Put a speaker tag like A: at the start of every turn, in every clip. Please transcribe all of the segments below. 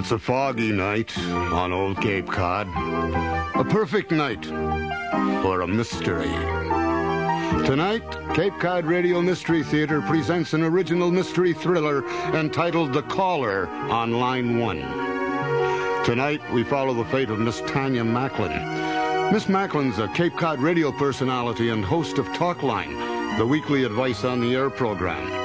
A: It's a foggy night on Old Cape Cod. A perfect night for a mystery. Tonight, Cape Cod Radio Mystery Theater presents an original mystery thriller entitled The Caller on Line 1. Tonight, we follow the fate of Miss Tanya Macklin. Miss Macklin's a Cape Cod radio personality and host of Talkline, the weekly advice on the air program.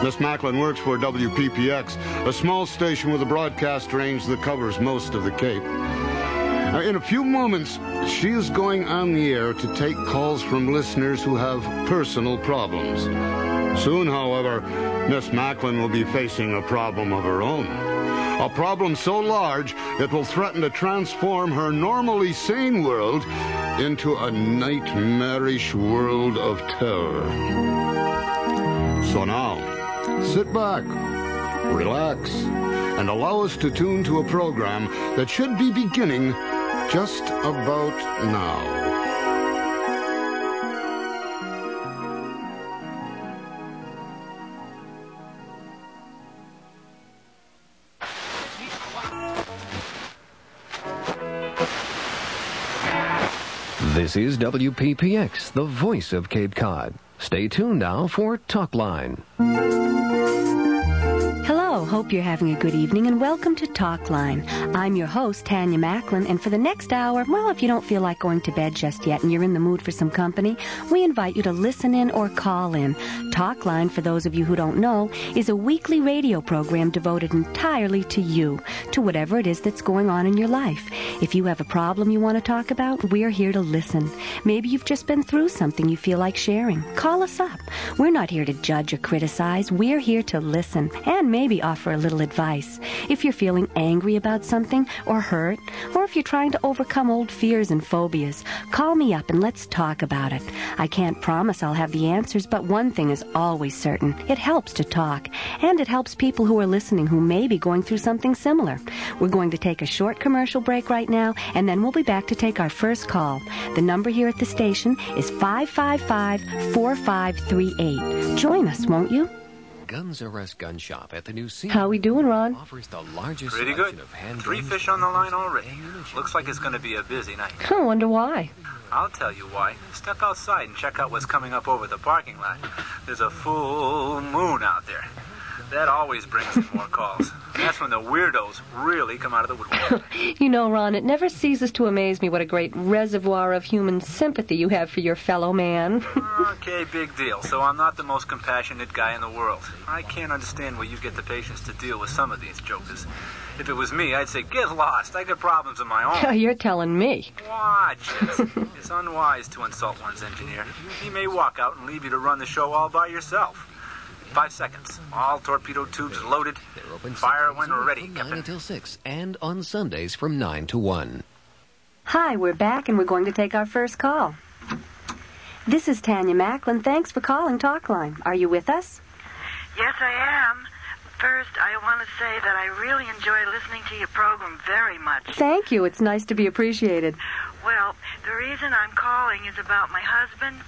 A: Miss Macklin works for WPPX, a small station with a broadcast range that covers most of the Cape. In a few moments, she is going on the air to take calls from listeners who have personal problems. Soon, however, Miss Macklin will be facing a problem of her own. A problem so large it will threaten to transform her normally sane world into a nightmarish world of terror. So now, sit back, relax, and allow us to tune to a program that should be beginning just about now.
B: This is WPPX, the voice of Cape Cod. Stay tuned now for Talkline.
C: Hello, hope you're having a good evening and welcome to Talkline. I'm your host, Tanya Macklin, and for the next hour, well, if you don't feel like going to bed just yet and you're in the mood for some company, we invite you to listen in or call in. Talkline, for those of you who don't know, is a weekly radio program devoted entirely to you, to whatever it is that's going on in your life. If you have a problem you want to talk about, we're here to listen. Maybe you've just been through something you feel like sharing. Call us up. We're not here to judge or criticize. We're here to listen and maybe offer a little advice. If you're feeling angry about something or hurt, or if you're trying to overcome old fears and phobias, call me up and let's talk about it. I can't promise I'll have the answers, but one thing is always certain. It helps to talk, and it helps people who are listening who may be going through something similar. We're going to take a short commercial break right now, and then we'll be back to take our first call. The number here at the station is 555-4538. Join us, won't you?
B: Guns R Us Gun Shop at the new scene.
C: How we doing, Ron?
B: Offers the largest
D: Pretty good.
B: selection of handguns.
D: 3 fish on the line already. Looks like it's going to be a busy night.
C: I wonder why.
D: I'll tell you why. Step outside and check out what's coming up over the parking lot. There's a full moon out there. That always brings in more calls. That's when the weirdos really come out of the woodwork.
E: You know, Ron, it never ceases to amaze me what a great reservoir of human sympathy you have for your fellow man.
D: Okay, big deal. So I'm not the most compassionate guy in the world. I can't understand where you get the patience to deal with some of these jokers. If it was me, I'd say, get lost. I got problems of my own.
E: You're telling me.
D: Watch it. It's unwise to insult one's engineer. He may walk out and leave you to run the show all by yourself. 5 seconds. All torpedo tubes loaded.
B: They're open
D: Fire when we're ready,
B: from 9
D: Captain.
B: until 6, and on Sundays from 9 to 1.
C: Hi, we're back and we're going to take our first call. This is Tanya Macklin. Thanks for calling Talkline. Are you with us?
F: Yes, I am. First, I want to say that I really enjoy listening to your program very much.
E: Thank you. It's nice to be appreciated.
F: Well, the reason I'm calling is about my husband.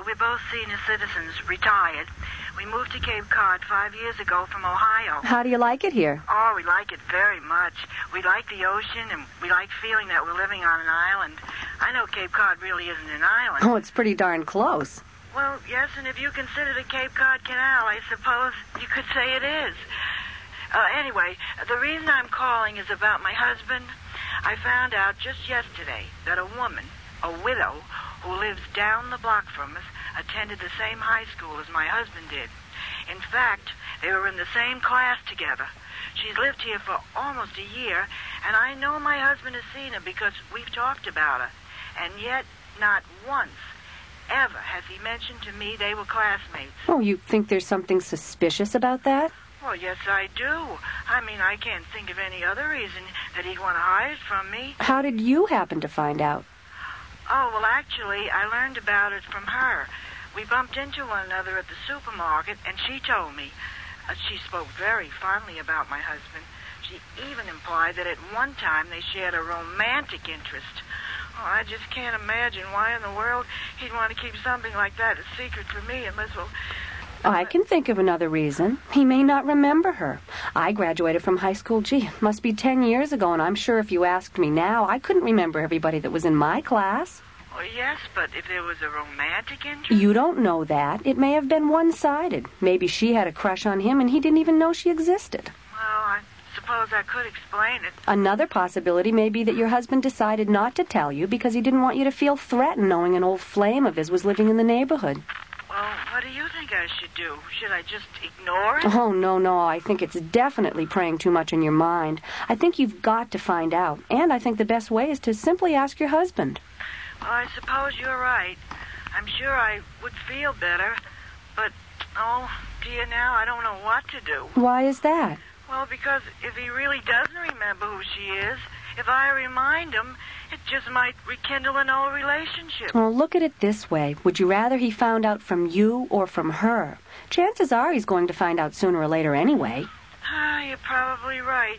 F: We're both senior citizens, retired. We moved to Cape Cod 5 years ago from Ohio.
E: How do you like it here?
F: Oh, we like it very much. We like the ocean, and we like feeling that we're living on an island. I know Cape Cod really isn't an island.
E: Oh, it's pretty darn close.
F: Well, yes, and if you consider the Cape Cod Canal, I suppose you could say it is. Anyway, the reason I'm calling is about my husband. I found out just yesterday that a woman, a widow, who lives down the block from us, attended the same high school as my husband did. In fact, they were in the same class together. She's lived here for almost a year, and I know my husband has seen her because we've talked about her. And yet, not once, ever has he mentioned to me they were classmates.
E: Oh, you think there's something suspicious about that?
F: Well, yes, I do. I mean, I can't think of any other reason that he'd want to hide it from me.
E: How did you happen to find out?
F: Oh, well, actually, I learned about it from her. We bumped into one another at the supermarket, and she told me. She spoke very fondly about my husband. She even implied that at one time they shared a romantic interest. Oh, I just can't imagine why in the world he'd want to keep something like that a secret from me unless, well,
C: I can think of another reason. He may not remember her. I graduated from high school, it must be 10 years ago, and I'm sure if you asked me now, I couldn't remember everybody that was in my class.
F: Well, yes, but if there was a romantic interest...
C: You don't know that. It may have been one-sided. Maybe she had a crush on him and he didn't even know she existed.
F: Well, I suppose I could explain it.
C: Another possibility may be that your husband decided not to tell you because he didn't want you to feel threatened knowing an old flame of his was living in the neighborhood.
F: Well, what do you think I should do? Should I just ignore it?
C: Oh, no. I think it's definitely preying too much on your mind. I think you've got to find out. And I think the best way is to simply ask your husband.
F: Well, I suppose you're right. I'm sure I would feel better. But, oh, dear, now I don't know what to do.
C: Why is that?
F: Well, because if he really doesn't remember who she is, if I remind him, it just might rekindle an old relationship.
C: Well, look at it this way. Would you rather he found out from you or from her? Chances are he's going to find out sooner or later anyway.
F: You're probably right.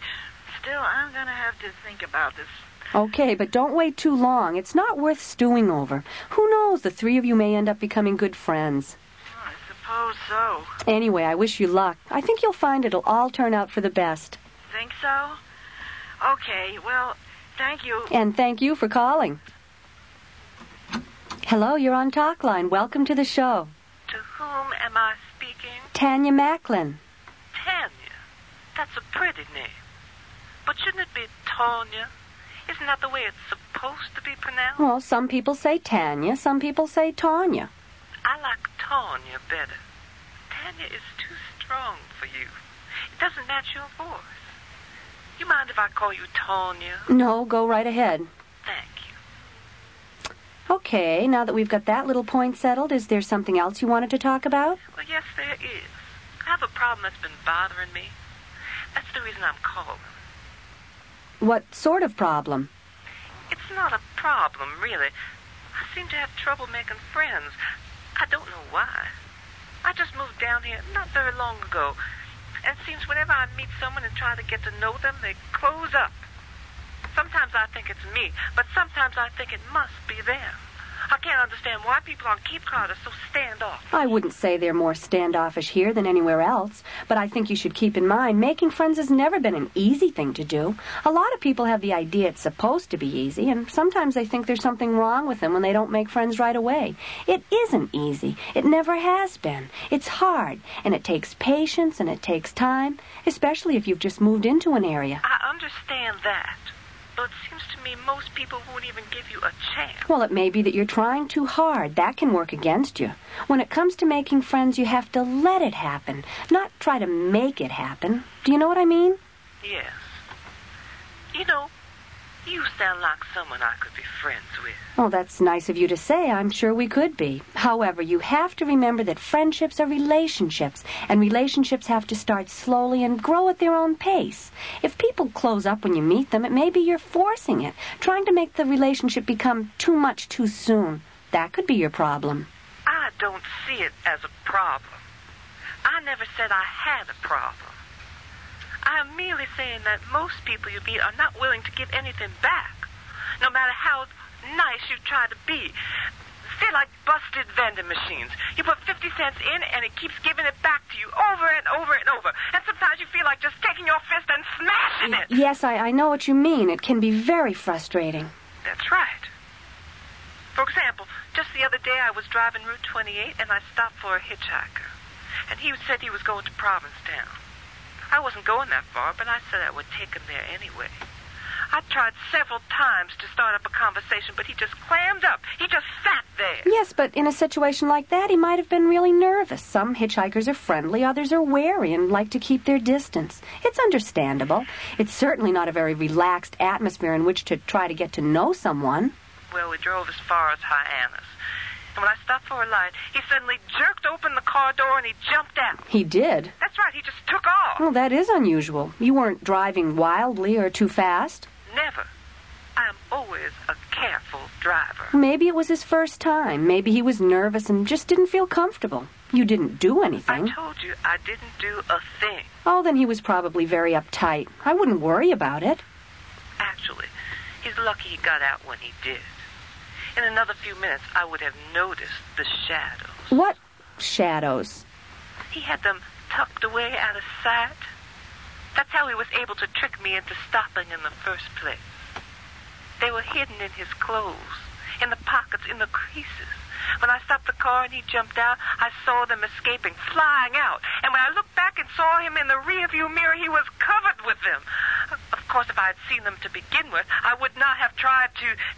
F: Still, I'm going to have to think about this.
C: Okay, but don't wait too long. It's not worth stewing over. Who knows, the three of you may end up becoming good friends.
F: I suppose so.
C: Anyway, I wish you luck. I think you'll find it'll all turn out for the best.
F: Think so? Okay, well, thank you.
C: And thank you for calling. Hello, you're on Talkline. Welcome to the show.
G: To whom am I speaking?
C: Tanya Macklin.
G: Tanya. That's a pretty name. But shouldn't it be Tanya? Isn't that the way it's supposed to be pronounced?
C: Well, some people say Tanya, some people say Tanya.
G: I like Tanya better. Tanya is too strong for you. It doesn't match your voice. You mind if I call you Tanya?
C: No, go right ahead.
G: Thank you.
C: Okay, now that we've got that little point settled, is there something else you wanted to talk about?
G: Well, yes, there is. I have a problem that's been bothering me. That's the reason I'm calling.
C: What sort of problem?
G: It's not a problem, really. I seem to have trouble making friends. I don't know why. I just moved down here not very long ago. And it seems whenever I meet someone and try to get to know them, they close up. Sometimes I think it's me, but sometimes I think it must be them. I can't understand why people on Cape Cod are so standoffish.
C: I wouldn't say they're more standoffish here than anywhere else, but I think you should keep in mind making friends has never been an easy thing to do. A lot of people have the idea it's supposed to be easy, and sometimes they think there's something wrong with them when they don't make friends right away. It isn't easy. It never has been. It's hard, and it takes patience, and it takes time, especially if you've just moved into an area.
G: I understand that. But it seems to me most people won't even give you a chance.
C: Well, it may be that you're trying too hard. That can work against you. When it comes to making friends, you have to let it happen, not try to make it happen. Do you know what I mean?
G: Yes. You know, you sound like someone I could be friends with.
C: Well, that's nice of you to say. I'm sure we could be. However, you have to remember that friendships are relationships, and relationships have to start slowly and grow at their own pace. If people close up when you meet them, it may be you're forcing it, trying to make the relationship become too much too soon. That could be your problem.
G: I don't see it as a problem. I never said I had a problem. I am merely saying that most people you meet are not willing to give anything back, no matter how nice you try to be. They're like busted vending machines. You put 50 cents in, and it keeps giving it back to you over and over and over. And sometimes you feel like just taking your fist and smashing it.
C: Yes, I know what you mean. It can be very frustrating.
G: That's right. For example, just the other day I was driving Route 28, and I stopped for a hitchhiker. And he said he was going to Provincetown. I wasn't going that far, but I said I would take him there anyway. I tried several times to start up a conversation, but he just clammed up. He just sat there.
C: Yes, but in a situation like that, he might have been really nervous. Some hitchhikers are friendly, others are wary and like to keep their distance. It's understandable. It's certainly not a very relaxed atmosphere in which to try to get to know someone.
G: Well, we drove as far as Hyannis. And when I stopped for a light, he suddenly jerked open the car door and he jumped out.
C: He did?
G: That's right, he just took off.
C: Well, that is unusual. You weren't driving wildly or too fast.
G: Never. I'm always a careful driver.
C: Maybe it was his first time. Maybe he was nervous and just didn't feel comfortable. You didn't do anything.
G: I told you I didn't do a thing.
C: Oh, then he was probably very uptight. I wouldn't worry about it.
G: Actually, he's lucky he got out when he did. In another few minutes, I would have noticed the shadows.
C: What shadows?
G: He had them tucked away out of sight. That's how he was able to trick me into stopping in the first place. They were hidden in his clothes, in the pockets, in the creases. When I stopped the car and he jumped out, I saw them escaping, flying out. And when I looked back and saw him in the rearview mirror, he was covered with them. Of course, if I had seen them to begin with, I would not have tried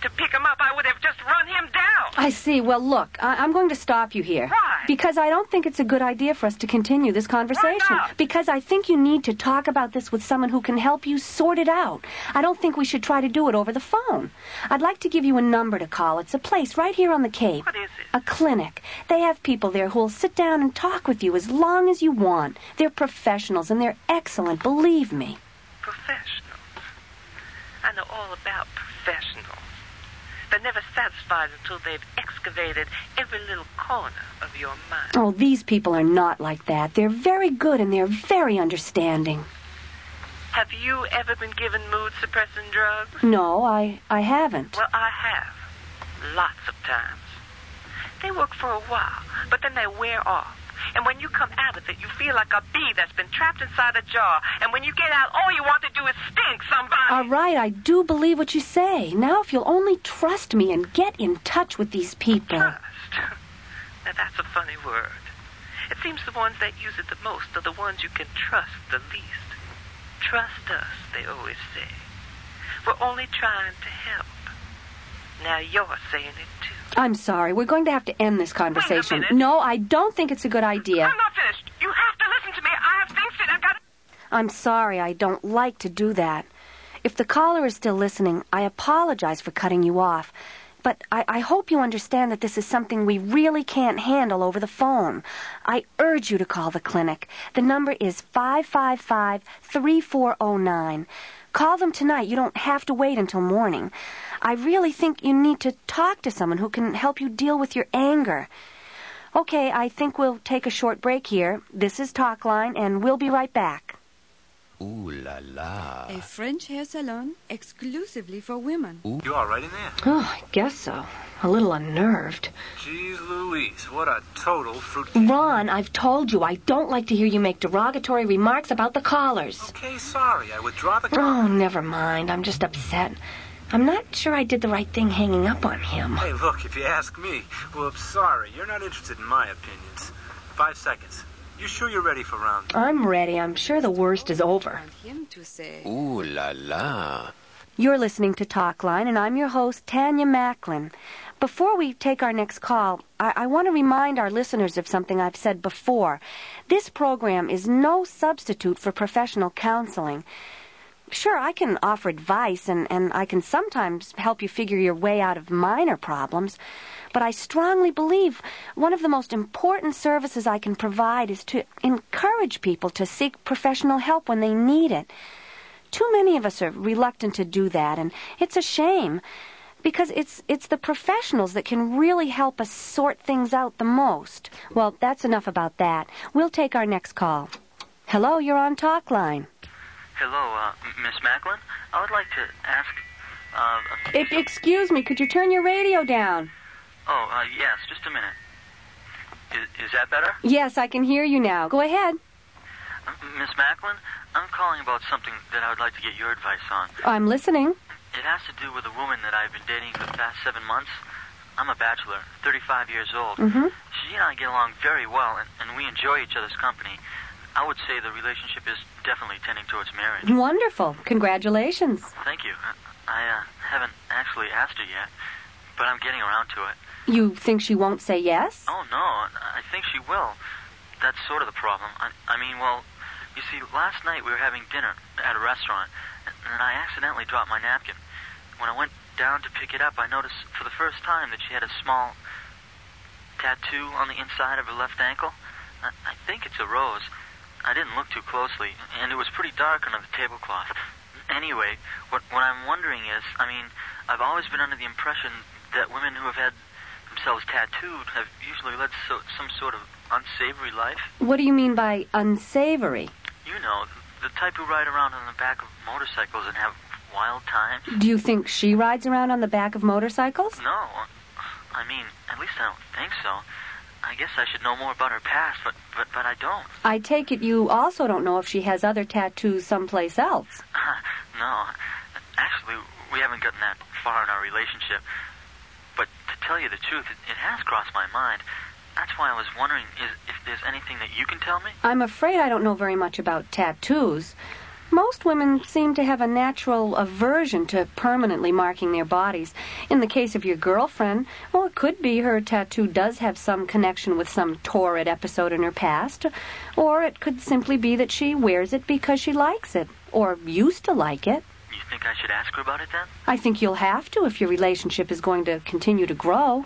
G: to pick him up. I would have just run him down.
C: I see. Well, look, I'm going to stop you here.
G: Why?
C: Because I don't think it's a good idea for us to continue this conversation.
G: Why not?
C: Because I think you need to talk about this with someone who can help you sort it out. I don't think we should try to do it over the phone. I'd like to give you a number to call. It's a place right here on the Cape.
G: What is it?
C: A clinic. They have people there who'll sit down and talk with you as long as you want. They're professionals, and they're excellent, believe me.
G: Professionals. I know all about professionals. They're never satisfied until they've excavated every little corner of your mind.
C: Oh, these people are not like that. They're very good, and they're very understanding.
G: Have you ever been given mood-suppressing drugs?
C: No, I haven't.
G: Well, I have. Lots of times. They work for a while, but then they wear off. And when you come out of it, you feel like a bee that's been trapped inside a jar. And when you get out, all you want to do is stink somebody.
C: All right, I do believe what you say. Now, if you'll only trust me and get in touch with these people.
G: Trust? Now, that's a funny word. It seems the ones that use it the most are the ones you can trust the least. Trust us, they always say. We're only trying to help. Now you're saying it, too.
C: I'm sorry. We're going to have to end this conversation.
G: minute.
C: No, I don't think it's a good idea.
G: I'm not finished. You have to listen to me. I have things that I've got to...
C: I'm sorry. I don't like to do that. If the caller is still listening, I apologize for cutting you off. But I hope you understand that this is something we really can't handle over the phone. I urge you to call the clinic. The number is 555-3409. Call them tonight. You don't have to wait until morning. I really think you need to talk to someone who can help you deal with your anger. Okay, I think we'll take a short break here. This is Talkline, and we'll be right back.
H: Ooh la la.
I: A French hair salon exclusively for women.
H: Ooh.
D: You all right in there?
E: Oh, I guess so. A little unnerved.
D: Jeez Louise, what a total fruit.
E: Ron, I've told you I don't like to hear you make derogatory remarks about the callers.
D: Okay, sorry. I withdraw the
E: Oh,
D: call.
E: never mind. I'm just upset. I'm not sure I did the right thing hanging up on him.
D: Hey, look, if you ask me, well, I'm sorry. You're not interested in my opinions. 5 seconds. You sure you're ready for round 2?
E: I'm ready. I'm sure the worst is over.
I: Want him to say.
H: Ooh la la.
C: You're listening to Talkline, and I'm your host, Tanya Macklin. Before we take our next call, I want to remind our listeners of something I've said before. This program is no substitute for professional counseling. Sure, I can offer advice, and I can sometimes help you figure your way out of minor problems, but I strongly believe one of the most important services I can provide is to encourage people to seek professional help when they need it. Too many of us are reluctant to do that, and it's a shame, because it's the professionals that can really help us sort things out the most. Well, that's enough about that. We'll take our next call. Hello, you're on Talkline.
J: Hello, Miss Macklin. I would like to ask,
C: Excuse me, could you turn your radio down?
J: yes, just a minute. Is that better?
C: Yes, I can hear you now. Go ahead.
J: Miss Macklin, I'm calling about something that I would like to get your advice on.
C: I'm listening.
J: It has to do with a woman that I've been dating for the past 7 months. I'm a bachelor, 35 years old.
C: Mm-hmm.
J: She and I get along very well, and we enjoy each other's company. I would say the relationship is definitely tending towards marriage.
C: Wonderful. Congratulations.
J: Thank you. I haven't actually asked her yet, but I'm getting around to it.
C: You think she won't say yes?
J: Oh, no, I think she will. That's sort of the problem. I mean, well, you see, last night we were having dinner at a restaurant, and I accidentally dropped my napkin. When I went down to pick it up, I noticed for the first time that she had a small tattoo on the inside of her left ankle. I think it's a rose. I didn't look too closely, and it was pretty dark under the tablecloth. Anyway, what I'm wondering is, I mean, I've always been under the impression that women who have had themselves tattooed have usually led some sort of unsavory life.
C: What do you mean by unsavory?
J: You know, the type who ride around on the back of motorcycles and have wild times.
C: Do you think she rides around on the back of motorcycles?
J: No. I mean, at least I don't think so. I guess I should know more about her past, but I don't.
E: I take it you also don't know if she has other tattoos someplace else.
J: No. Actually, we haven't gotten that far in our relationship. But to tell you the truth, it has crossed my mind. That's why I was wondering if there's anything that you can tell me.
E: I'm afraid I don't know very much about tattoos. Most women seem to have a natural aversion to permanently marking their bodies. In the case of your girlfriend, well, it could be her tattoo does have some connection with some torrid episode in her past, or it could simply be that she wears it because she likes it, or used to like it.
J: You think I should ask her about it then?
E: I think you'll have to if your relationship is going to continue to grow.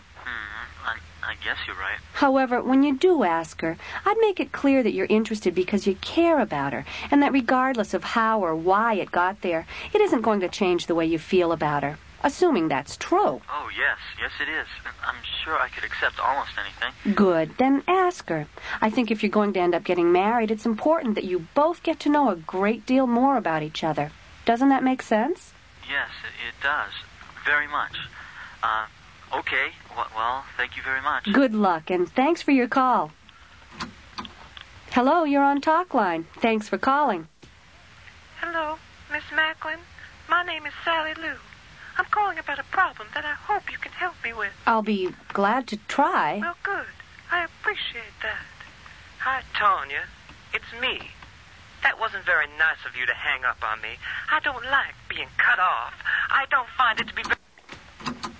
J: I guess you're right.
E: However, when you do ask her, I'd make it clear that you're interested because you care about her, and that regardless of how or why it got there, it isn't going to change the way you feel about her, assuming that's true.
J: Oh, yes it is. I'm sure I could accept almost anything.
E: Good, then ask her. I think if you're going to end up getting married, it's important that you both get to know a great deal more about each other. Doesn't that make sense?
J: Yes, it does. Very much. Okay. Well, thank you very much.
E: Good luck, and thanks for your call. Hello, you're on Talk Line. Thanks for calling.
G: Hello, Miss Macklin. My name is Sally Lou. I'm calling about a problem that I hope you can help me with.
E: I'll be glad to try.
G: Well, good. I appreciate that. Hi, Tanya. It's me. That wasn't very nice of you to hang up on me. I don't like being cut off. I don't find it to be very...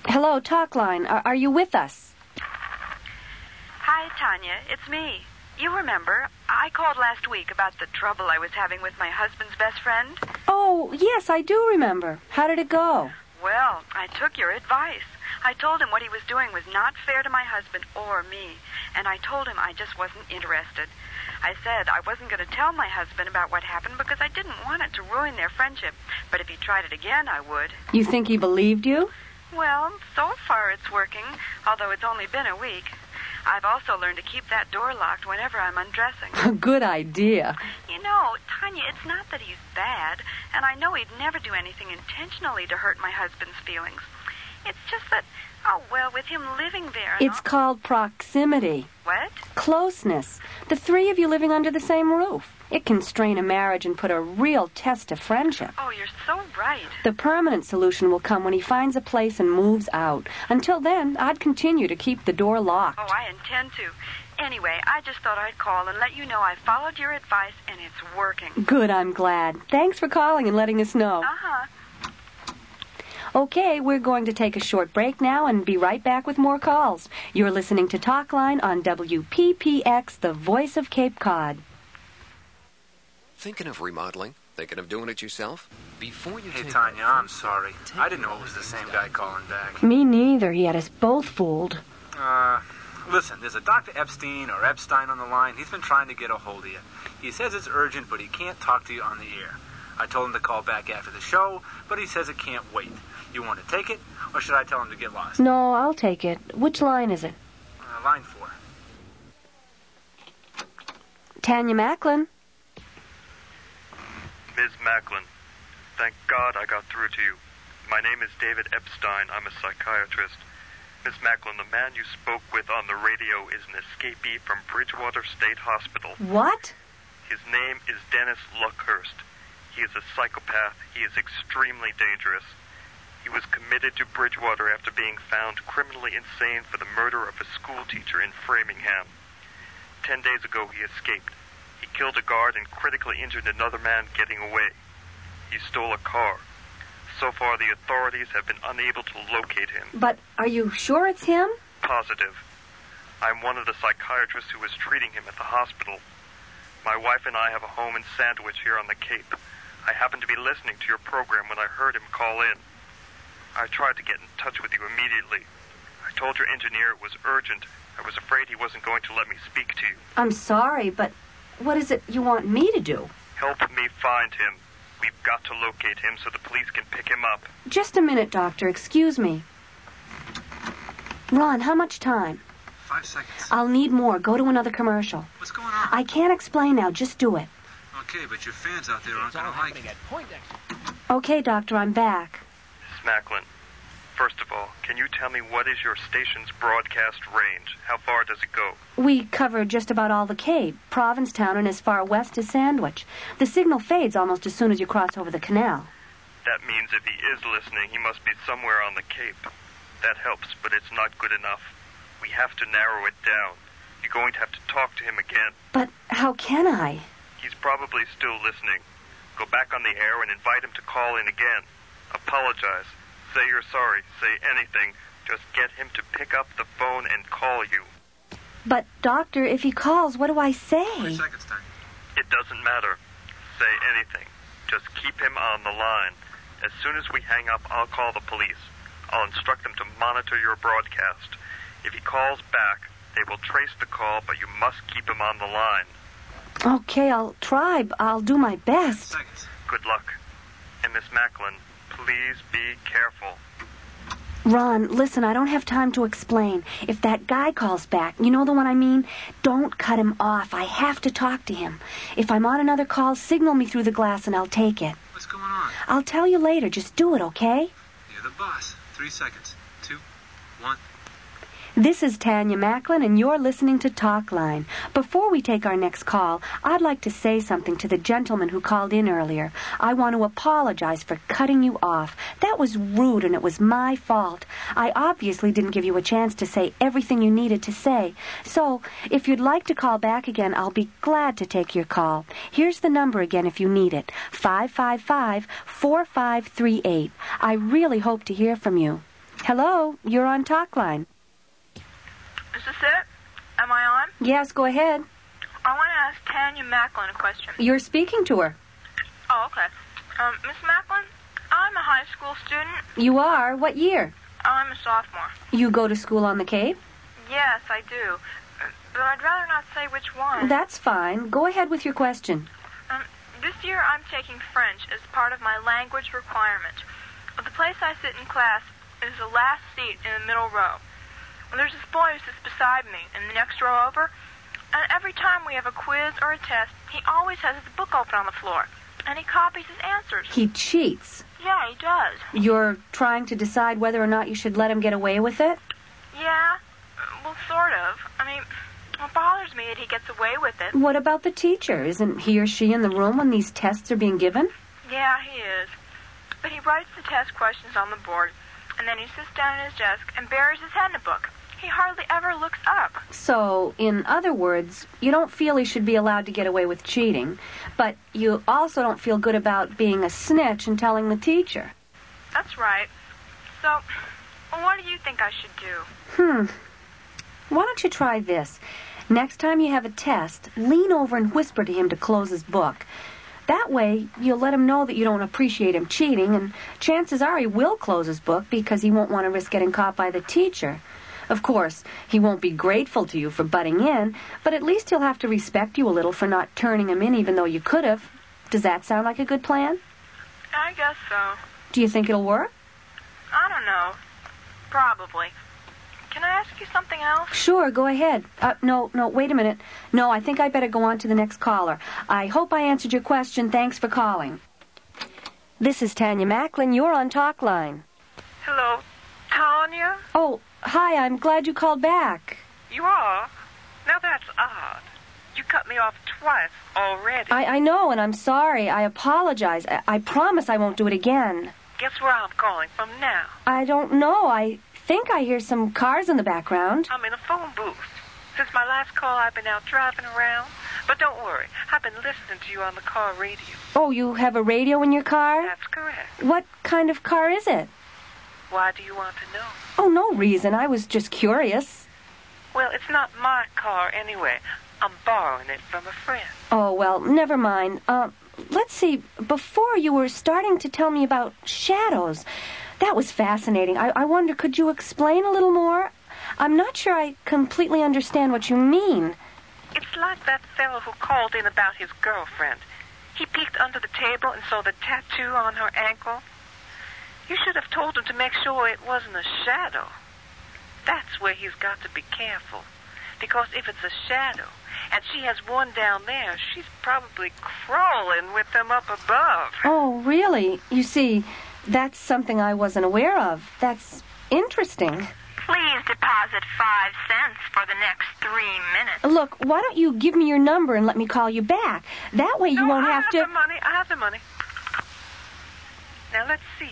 E: Hello, Talk Line. Are you with us?
F: Hi, Tanya. It's me. You remember, I called last week about the trouble I was having with my husband's best friend.
E: Oh, yes, I do remember. How did it go?
F: Well, I took your advice. I told him what he was doing was not fair to my husband or me, and I told him I just wasn't interested. I said I wasn't going to tell my husband about what happened because I didn't want it to ruin their friendship, but if he tried it again, I would.
E: You think he believed you?
F: Well, so far it's working, although it's only been a week. I've also learned to keep that door locked whenever I'm undressing.
E: Good idea.
F: You know, Tanya, it's not that he's bad, and I know he'd never do anything intentionally to hurt my husband's feelings. It's just that, with him living there...
E: It's called proximity.
F: What?
E: Closeness. The three of you living under the same roof. It can strain a marriage and put a real test to friendship.
F: Oh, you're so right.
E: The permanent solution will come when he finds a place and moves out. Until then, I'd continue to keep the door locked.
F: Oh, I intend to. Anyway, I just thought I'd call and let you know I followed your advice and it's working.
E: Good, I'm glad. Thanks for calling and letting us know.
F: Uh-huh.
E: Okay, we're going to take a short break now and be right back with more calls. You're listening to Talk Line on WPPX, the voice of Cape Cod.
B: Thinking of remodeling? Thinking of doing it yourself? Before you
D: Hey,
B: take
D: Tanya, I'm sorry. I didn't know it was the same guy calling back.
E: Me neither. He had us both fooled.
D: Listen, there's a Dr. Epstein or Epstein on the line. He's been trying to get a hold of you. He says it's urgent, but he can't talk to you on the air. I told him to call back after the show, but he says it can't wait. You want to take it, or should I tell him to get lost?
E: No, I'll take it. Which line is it?
D: Line 4.
E: Tanya Macklin.
K: Ms. Macklin, thank God I got through to you. My name is David Epstein. I'm a psychiatrist. Ms. Macklin, the man you spoke with on the radio is an escapee from Bridgewater State Hospital.
E: What?
K: His name is Dennis Luckhurst. He is a psychopath. He is extremely dangerous. He was committed to Bridgewater after being found criminally insane for the murder of a school teacher in Framingham. 10 days ago, he escaped. He killed a guard and critically injured another man getting away. He stole a car. So far, the authorities have been unable to locate him.
E: But are you sure it's him?
K: Positive. I'm one of the psychiatrists who was treating him at the hospital. My wife and I have a home in Sandwich here on the Cape. I happened to be listening to your program when I heard him call in. I tried to get in touch with you immediately. I told your engineer it was urgent. I was afraid he wasn't going to let me speak to you.
E: I'm sorry, but what is it you want me to do?
K: Help me find him. We've got to locate him so the police can pick him up.
E: Just a minute, Doctor. Excuse me. Ron, how much time?
D: 5 seconds.
E: I'll need more. Go to another commercial.
D: What's going on?
E: I can't explain now. Just do it.
D: Okay, but your fans out there aren't going to like it.
E: Okay, Doctor, I'm back.
K: Miss Macklin, First of all, can you tell me what is your station's broadcast range? How far does it go?
E: We cover just about all the Cape, Provincetown, and as far west as Sandwich. The signal fades almost as soon as you cross over the canal.
K: That means if he is listening, he must be somewhere on the Cape. That helps, but it's not good enough. We have to narrow it down. You're going to have to talk to him again.
E: But how can I?
K: He's probably still listening. Go back on the air and invite him to call in again. Apologize. Say you're sorry. Say anything. Just get him to pick up the phone and call you.
E: But, Doctor, if he calls, what do I say?
D: 3 seconds, Tanya.
K: It doesn't matter. Say anything. Just keep him on the line. As soon as we hang up, I'll call the police. I'll instruct them to monitor your broadcast. If he calls back, they will trace the call, but you must keep him on the line.
E: Okay, I'll try. I'll do my best.
D: Seconds.
K: Good luck. And Miss Macklin, please be careful.
E: Ron, listen, I don't have time to explain. If that guy calls back, you know the one I mean? Don't cut him off. I have to talk to him. If I'm on another call, signal me through the glass and I'll take it.
D: What's going on?
E: I'll tell you later. Just do it, okay?
D: You're the boss. 3 seconds. 2, 1.
E: This is Tanya Macklin, and you're listening to Talkline. Before we take our next call, I'd like to say something to the gentleman who called in earlier. I want to apologize for cutting you off. That was rude, and it was my fault. I obviously didn't give you a chance to say everything you needed to say. So, if you'd like to call back again, I'll be glad to take your call. Here's the number again if you need it. 555-4538. I really hope to hear from you. Hello, you're on Talkline.
L: Is this it? Am I on?
E: Yes, go ahead.
L: I want to ask Tanya Macklin a question.
E: You're speaking to her.
L: Oh, okay. Miss Macklin, I'm a high school student.
E: You are? What year?
L: I'm a sophomore.
E: You go to school on the Cape?
L: Yes, I do. But I'd rather not say which one.
E: That's fine. Go ahead with your question.
L: This year I'm taking French as part of my language requirement. The place I sit in class is the last seat in the middle row. There's this boy who sits beside me in the next row over, and every time we have a quiz or a test, he always has his book open on the floor, and he copies his answers.
E: He cheats.
L: Yeah, he does.
E: You're trying to decide whether or not you should let him get away with it?
L: Yeah, well, sort of. I mean, it bothers me that he gets away with it.
E: What about the teacher? Isn't he or she in the room when these tests are being given?
L: Yeah, he is. But he writes the test questions on the board, and then he sits down at his desk and buries his head in a book. He hardly ever looks up.
E: So, in other words, you don't feel he should be allowed to get away with cheating, but you also don't feel good about being a snitch and telling the teacher.
L: That's right. So, what do you think I should do?
E: Why don't you try this? Next time you have a test, lean over and whisper to him to close his book. That way, you'll let him know that you don't appreciate him cheating, and chances are he will close his book because he won't want to risk getting caught by the teacher. Of course, he won't be grateful to you for butting in, but at least he'll have to respect you a little for not turning him in even though you could have. Does that sound like a good plan?
L: I guess so.
E: Do you think it'll work?
L: I don't know. Probably. Can I ask you something else?
E: Sure, go ahead. No, wait a minute. No, I think I better go on to the next caller. I hope I answered your question. Thanks for calling. This is Tanya Macklin. You're on Talkline.
G: Hello, Tanya?
E: Oh, hi, I'm glad you called back.
G: You are? Now that's odd. You cut me off twice already.
E: I know, and I'm sorry. I apologize. I promise I won't do it again.
G: Guess where I'm calling from now?
E: I don't know. I think I hear some cars in the background.
G: I'm in a phone booth. Since my last call, I've been out driving around. But don't worry. I've been listening to you on the car radio.
E: Oh, you have a radio in your car?
G: That's correct.
E: What kind of car is it?
G: Why do you want to know?
E: Oh, no reason. I was just curious.
G: Well, it's not my car anyway. I'm borrowing it from a friend.
E: Oh, well, never mind. Let's see. Before you were starting to tell me about shadows. That was fascinating. I wonder, could you explain a little more? I'm not sure I completely understand what you mean.
G: It's like that fellow who called in about his girlfriend. He peeked under the table and saw the tattoo on her ankle. You should have told him to make sure it wasn't a shadow. That's where he's got to be careful. Because if it's a shadow, and she has one down there, she's probably crawling with them up above.
E: Oh, really? You see, That's something I wasn't aware of. That's interesting.
L: Please deposit 5 cents for the next 3 minutes.
E: Look, why don't you give me your number and let me call you back? That way you won't have to...
G: I have the money. Now, let's see.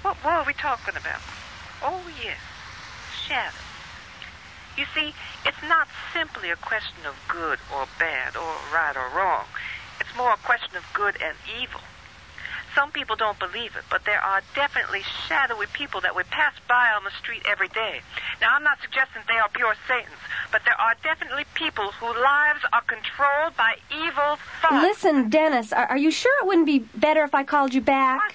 G: What are we talking about? Oh, yes. Shadows. You see, it's not simply a question of good or bad or right or wrong. It's more a question of good and evil. Some people don't believe it, but there are definitely shadowy people that we pass by on the street every day. Now, I'm not suggesting they are pure Satans, but there are definitely people whose lives are controlled by evil thoughts.
E: Listen, Dennis, are you sure it wouldn't be better if I called you back?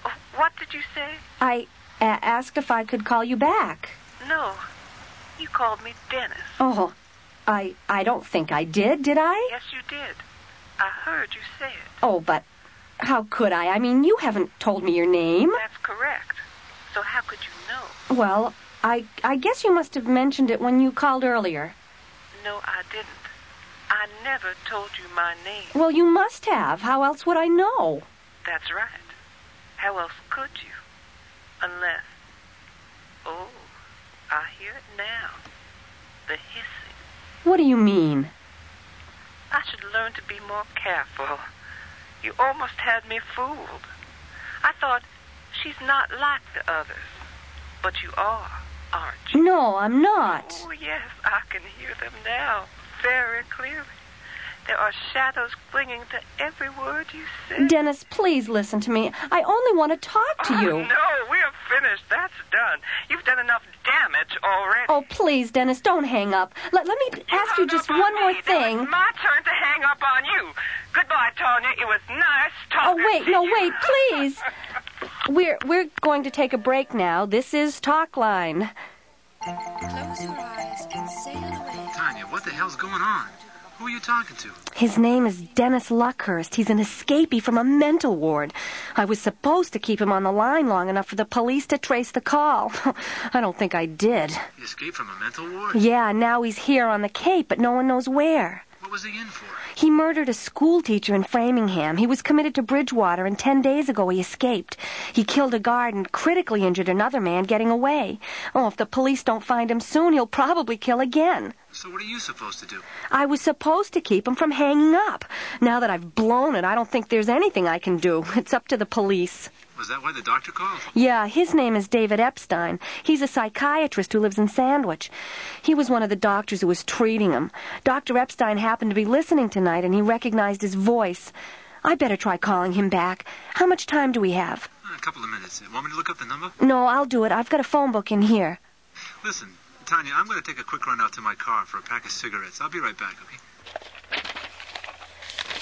G: What? What did you say?
E: I asked if I could call you back.
G: No. You called me Dennis.
E: Oh, I don't think I did I?
G: Yes, you did. I heard you say it.
E: Oh, but how could I? I mean, you haven't told me your name.
G: That's correct. So how could you know?
E: Well, I guess you must have mentioned it when you called earlier.
G: No, I didn't. I never told you my name.
E: Well, you must have. How else would I know?
G: That's right. How else could you? Unless... Oh, I hear it now. The hissing.
E: What do you mean?
G: I should learn to be more careful. You almost had me fooled. I thought, she's not like the others. But you are, aren't you?
E: No, I'm not.
G: Oh, yes, I can hear them now, very clearly. There are shadows clinging to every word you say.
E: Dennis, please listen to me. I only want to talk to you.
G: Oh, no, we are finished. That's done. You've done enough damage already.
E: Oh, please, Dennis, don't hang up. Let me ask you just one more thing.
G: It's my turn to hang up on you. Goodbye, Tanya. It was nice talking
E: to you.
G: Oh,
E: wait, please. We're going to take a break now. This is Talkline.
I: Close your eyes and sail away.
D: Tanya, what the hell's going on? Who are you talking to?
E: His name is Dennis Luckhurst. He's an escapee from a mental ward. I was supposed to keep him on the line long enough for the police to trace the call. I don't think I did.
D: He escaped from a mental ward?
E: Yeah, now he's here on the Cape, but no one knows where.
D: What was he in for?
E: He murdered a school teacher in Framingham. He was committed to Bridgewater, and 10 days ago he escaped. He killed a guard and critically injured another man getting away. Oh, if the police don't find him soon, he'll probably kill again.
D: So what are you supposed to do?
E: I was supposed to keep him from hanging up. Now that I've blown it, I don't think there's anything I can do. It's up to the police.
D: Was that why the doctor called?
E: Yeah, his name is David Epstein. He's a psychiatrist who lives in Sandwich. He was one of the doctors who was treating him. Dr. Epstein happened to be listening tonight, and he recognized his voice. I better try calling him back. How much time do we have?
D: A couple of minutes. Want me to look up the number?
E: No, I'll do it. I've got a phone book in here.
D: Listen, Tanya, I'm going to take a quick run out to my car for a pack of cigarettes. I'll be right back, okay?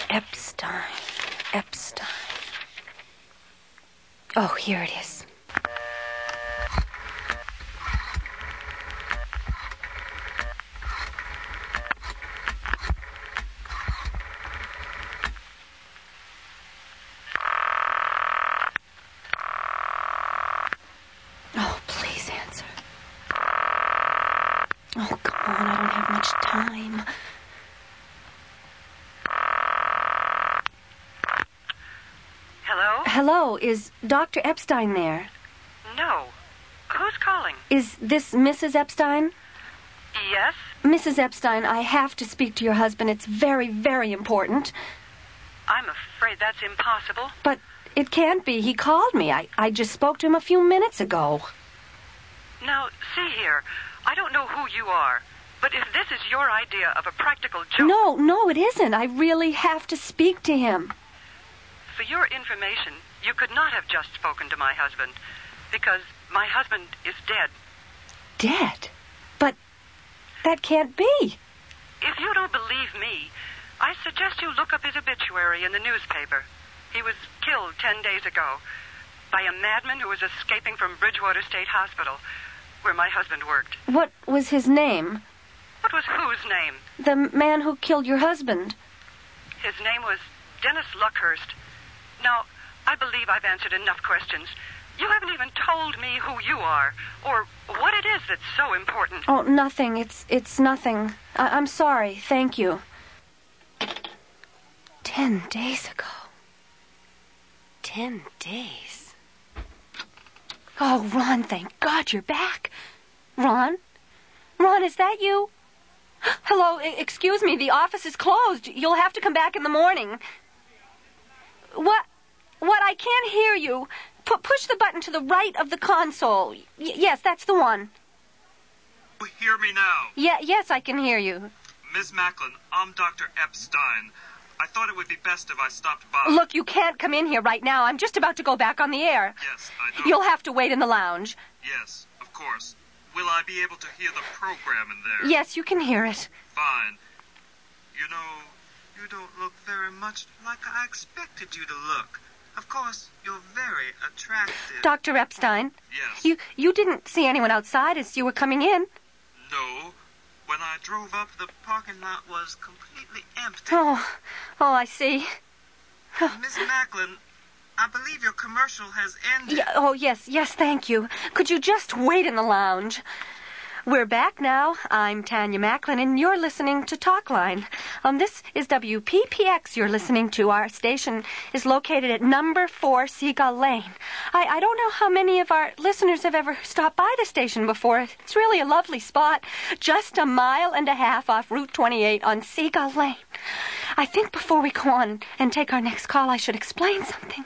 E: Epstein. Oh, here it is. Oh, please answer. Oh, come on, I don't have much time.
G: Hello?
E: Hello, is Dr. Epstein there?
G: No. Who's calling?
E: Is this Mrs. Epstein?
G: Yes?
E: Mrs. Epstein, I have to speak to your husband. It's very, very important.
G: I'm afraid that's impossible.
E: But it can't be. He called me. I just spoke to him a few minutes ago.
G: Now, see here. I don't know who you are, but if this is your idea of a practical joke...
E: No, it isn't. I really have to speak to him.
G: For your information, you could not have just spoken to my husband, because my husband is dead.
E: Dead? But that can't be.
G: If you don't believe me, I suggest you look up his obituary in the newspaper. He was killed 10 days ago by a madman who was escaping from Bridgewater State Hospital, where my husband worked.
E: What was his name?
G: What was whose name?
E: The man who killed your husband.
G: His name was Dennis Luckhurst. Now, I believe I've answered enough questions. You haven't even told me who you are, or what it is that's so important.
E: Oh, nothing. It's nothing. I'm sorry. Thank you. 10 days ago. 10 days. Oh, Ron, thank God you're back. Ron? Ron, is that you? Hello, excuse me, the office is closed. You'll have to come back in the morning. What? I can't hear you. Push the button to the right of the console. Yes, that's the one.
M: You hear me now?
E: Yes, I can hear you.
M: Ms. Macklin, I'm Dr. Epstein. I thought it would be best if I stopped by.
E: Look, you can't come in here right now. I'm just about to go back on the air.
M: Yes, I know.
E: You'll have to wait in the lounge.
M: Yes, of course. Will I be able to hear the program in there?
E: Yes, you can hear it.
M: Fine. You know, you don't look very much like I expected you to look. Of course, you're very attractive.
E: Dr. Epstein?
M: Yes?
E: You didn't see anyone outside as you were coming in?
M: No. When I drove up, the parking lot was completely empty.
E: Oh, I see.
M: Miss Macklin, I believe your commercial has ended.
E: Yes, thank you. Could you just wait in the lounge? We're back now. I'm Tanya Macklin, and you're listening to Talkline. This is WPPX you're listening to. Our station is located at number 4 Seagull Lane. I don't know how many of our listeners have ever stopped by the station before. It's really a lovely spot, just 1.5 miles off Route 28 on Seagull Lane. I think before we go on and take our next call, I should explain something.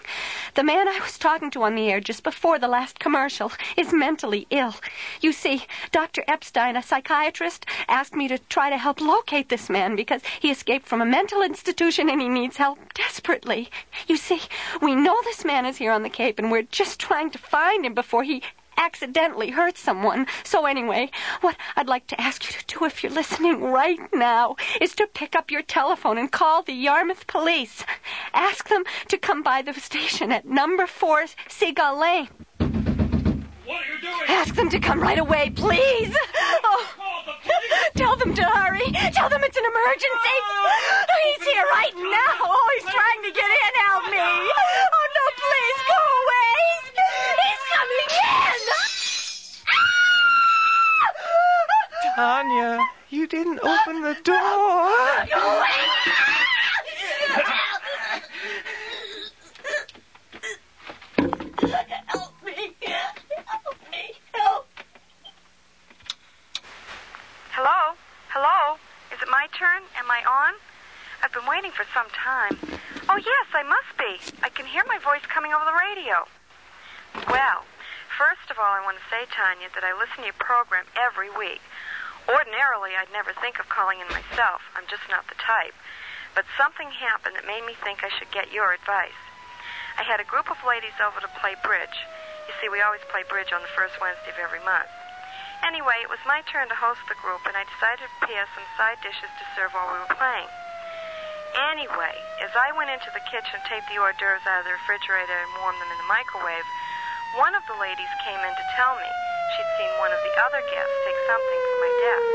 E: The man I was talking to on the air just before the last commercial is mentally ill. You see, Dr. Epstein, a psychiatrist, asked me to try to help locate this man because he escaped from a mental institution and he needs help desperately. You see, we know this man is here on the Cape and we're just trying to find him before he accidentally hurt someone. So anyway, what I'd like to ask you to do if you're listening right now is to pick up your telephone and call the Yarmouth police. Ask them to come by the station at number 4 Seagull Lane.
M: What are you doing?
E: Ask them to come right away, please. Tell them to hurry. Tell them it's an emergency. He's here right now. He's trying to get in. Help me. Oh, no, please, go away. He's coming in.
N: Tanya, you didn't open the door.
F: Hello? Is it my turn? Am I on? I've been waiting for some time. Oh, yes, I must be. I can hear my voice coming over the radio. Well, first of all, I want to say, Tanya, that I listen to your program every week. Ordinarily, I'd never think of calling in myself. I'm just not the type. But something happened that made me think I should get your advice. I had a group of ladies over to play bridge. You see, we always play bridge on the first Wednesday of every month. Anyway, it was my turn to host the group, and I decided to prepare some side dishes to serve while we were playing. Anyway, as I went into the kitchen to take the hors d'oeuvres out of the refrigerator and warm them in the microwave, one of the ladies came in to tell me she'd seen one of the other guests take something from my desk.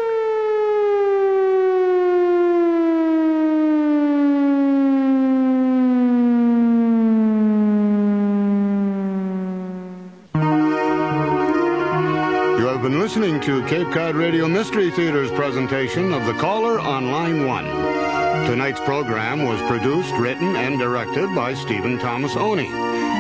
A: You have been listening to Cape Cod Radio Mystery Theater's presentation of The Caller on Line 1. Tonight's program was produced, written, and directed by Stephen Thomas Oney.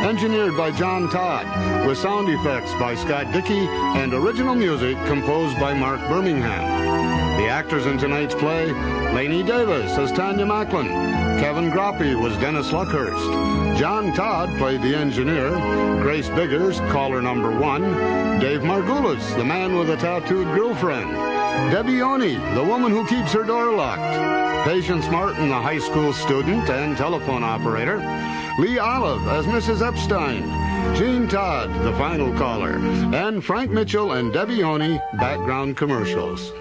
A: Engineered by John Todd, with sound effects by Scott Dickey, and original music composed by Mark Birmingham. The actors in tonight's play: Lainey Davis as Tanya Macklin, Kevin Groppe was Dennis Luckhurst, John Todd played the engineer, Grace Biggers, caller number 1, Dave Margulis, the man with a tattooed girlfriend, Debbie Oney, the woman who keeps her door locked, Patience Martin, the high school student and telephone operator, Lee Olive as Mrs. Epstein, Gene Todd, the final caller, and Frank Mitchell and Debbie Oney, background commercials.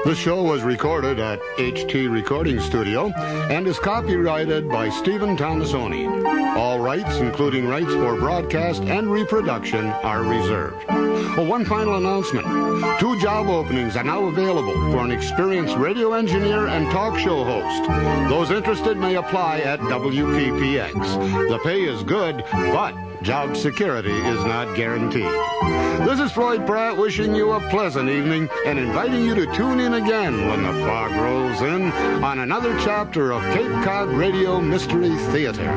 A: The show was recorded at HT Recording Studio and is copyrighted by Stephen Thomas Oney. All rights, including rights for broadcast and reproduction, are reserved. One final announcement. 2 job openings are now available for an experienced radio engineer and talk show host. Those interested may apply at WPPX. The pay is good, but job security is not guaranteed. This is Floyd Pratt wishing you a pleasant evening and inviting you to tune in again when the fog rolls in on another chapter of Cape Cod Radio Mystery Theater.